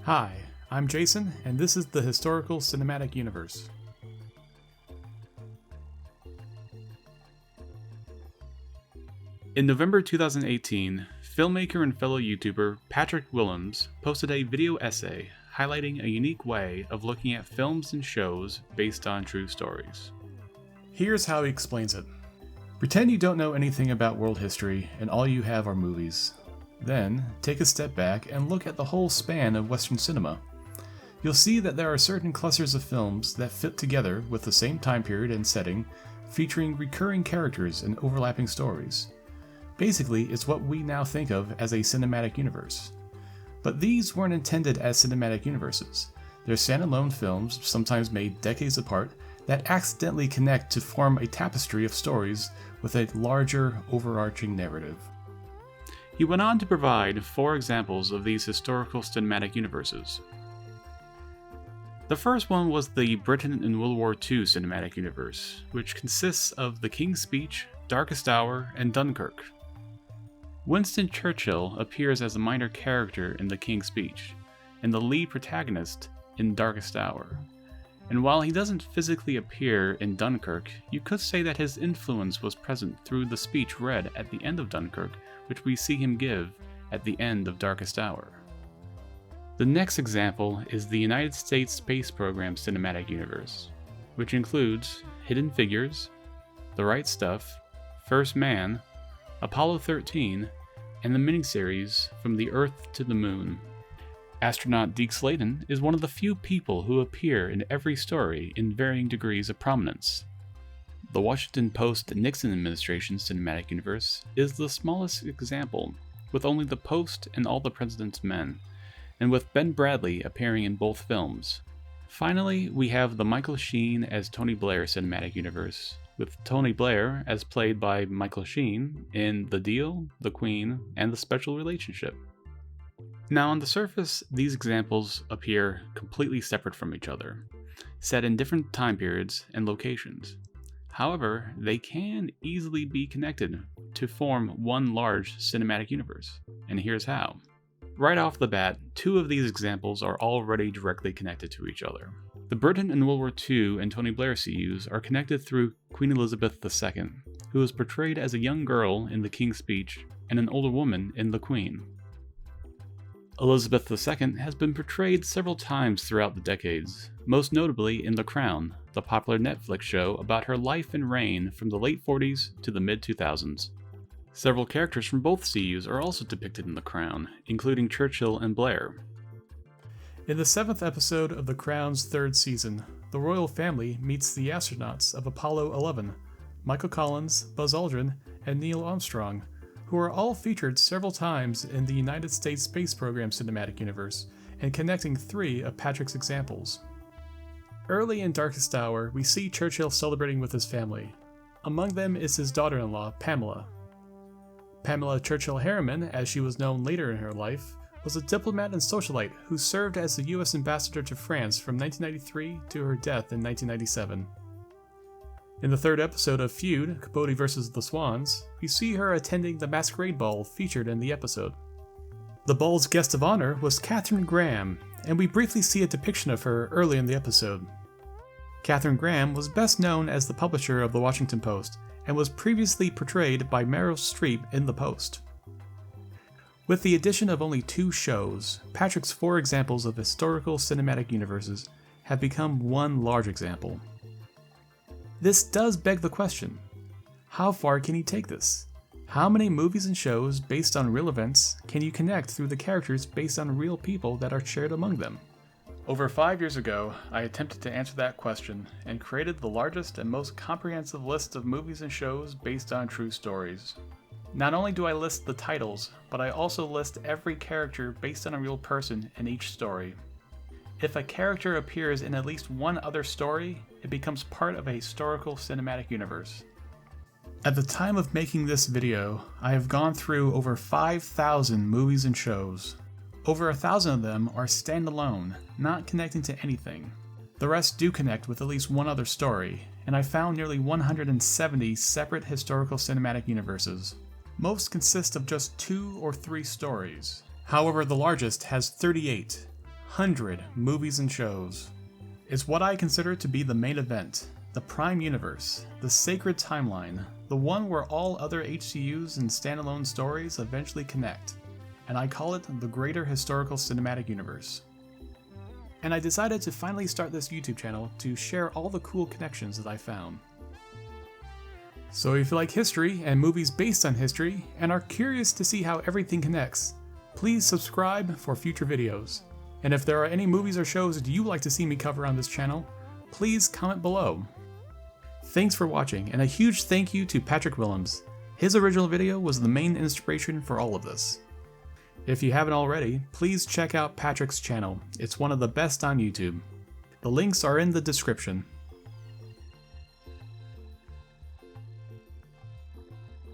Hi, I'm Jason, and this is the Historical Cinematic Universe. In November 2018, filmmaker and fellow YouTuber Patrick Willems posted a video essay highlighting a unique way of looking at films and shows based on true stories. Here's how he explains it. Pretend you don't know anything about world history and all you have are movies. Then, take a step back and look at the whole span of Western cinema. You'll see that there are certain clusters of films that fit together with the same time period and setting, featuring recurring characters and overlapping stories. Basically, it's what we now think of as a cinematic universe. But these weren't intended as cinematic universes. They're standalone films, sometimes made decades apart, that accidentally connect to form a tapestry of stories with a larger, overarching narrative. He went on to provide 4 examples of these historical cinematic universes. The first one was the Britain in World War II cinematic universe, which consists of The King's Speech, Darkest Hour, and Dunkirk. Winston Churchill appears as a minor character in The King's Speech, and the lead protagonist in Darkest Hour. And while he doesn't physically appear in Dunkirk, you could say that his influence was present through the speech read at the end of Dunkirk, which we see him give at the end of Darkest Hour. The next example is the United States Space Program Cinematic Universe, which includes Hidden Figures, The Right Stuff, First Man, Apollo 13, and the miniseries From the Earth to the Moon. Astronaut Deke Slayton is one of the few people who appear in every story in varying degrees of prominence. The Washington Post Nixon administration cinematic universe is the smallest example, with only the Post and All the President's Men, and with Ben Bradley appearing in both films. Finally, we have the Michael Sheen as Tony Blair cinematic universe, with Tony Blair as played by Michael Sheen in The Deal, The Queen, and The Special Relationship. Now on the surface, these examples appear completely separate from each other, set in different time periods and locations. However, they can easily be connected to form one large cinematic universe, and here's how. Right off the bat, 2 of these examples are already directly connected to each other. The Britain in World War II and Tony Blair CUs are connected through Queen Elizabeth II, who is portrayed as a young girl in The King's Speech and an older woman in The Queen. Elizabeth II has been portrayed several times throughout the decades, most notably in The Crown, the popular Netflix show about her life and reign from the late 40s to the mid-2000s. Several characters from both CUs are also depicted in The Crown, including Churchill and Blair. In the 7th episode of The Crown's 3rd season, the royal family meets the astronauts of Apollo 11, Michael Collins, Buzz Aldrin, and Neil Armstrong, who are all featured several times in the United States Space Program cinematic universe, and connecting 3 of Patrick's examples. Early in Darkest Hour, we see Churchill celebrating with his family. Among them is his daughter-in-law, Pamela. Pamela Churchill Harriman, as she was known later in her life, was a diplomat and socialite who served as the U.S. ambassador to France from 1993 to her death in 1997. In the 3rd episode of Feud, Capote vs. the Swans, we see her attending the masquerade ball featured in the episode. The ball's guest of honor was Katharine Graham, and we briefly see a depiction of her early in the episode. Katharine Graham was best known as the publisher of the Washington Post, and was previously portrayed by Meryl Streep in The Post. With the addition of only 2 shows, Patrick's 4 examples of historical cinematic universes have become one large example. This does beg the question, how far can he take this? How many movies and shows based on real events can you connect through the characters based on real people that are shared among them? Over 5 years ago, I attempted to answer that question and created the largest and most comprehensive list of movies and shows based on true stories. Not only do I list the titles, but I also list every character based on a real person in each story. If a character appears in at least one other story, it becomes part of a historical cinematic universe. At the time of making this video, I have gone through over 5,000 movies and shows. Over 1,000 of them are standalone, not connecting to anything. The rest do connect with at least one other story, and I found nearly 170 separate historical cinematic universes. Most consist of just 2 or 3 stories. However, the largest has 38. 100 movies and shows. It's what I consider to be the main event, the prime universe, the sacred timeline, the one where all other HCUs and standalone stories eventually connect, and I call it the Greater Historical Cinematic Universe. And I decided to finally start this YouTube channel to share all the cool connections that I found. So if you like history and movies based on history, and are curious to see how everything connects, please subscribe for future videos. And if there are any movies or shows that you would like to see me cover on this channel, please comment below. Thanks for watching, and a huge thank you to Patrick Willems. His original video was the main inspiration for all of this. If you haven't already, please check out Patrick's channel. It's one of the best on YouTube. The links are in the description.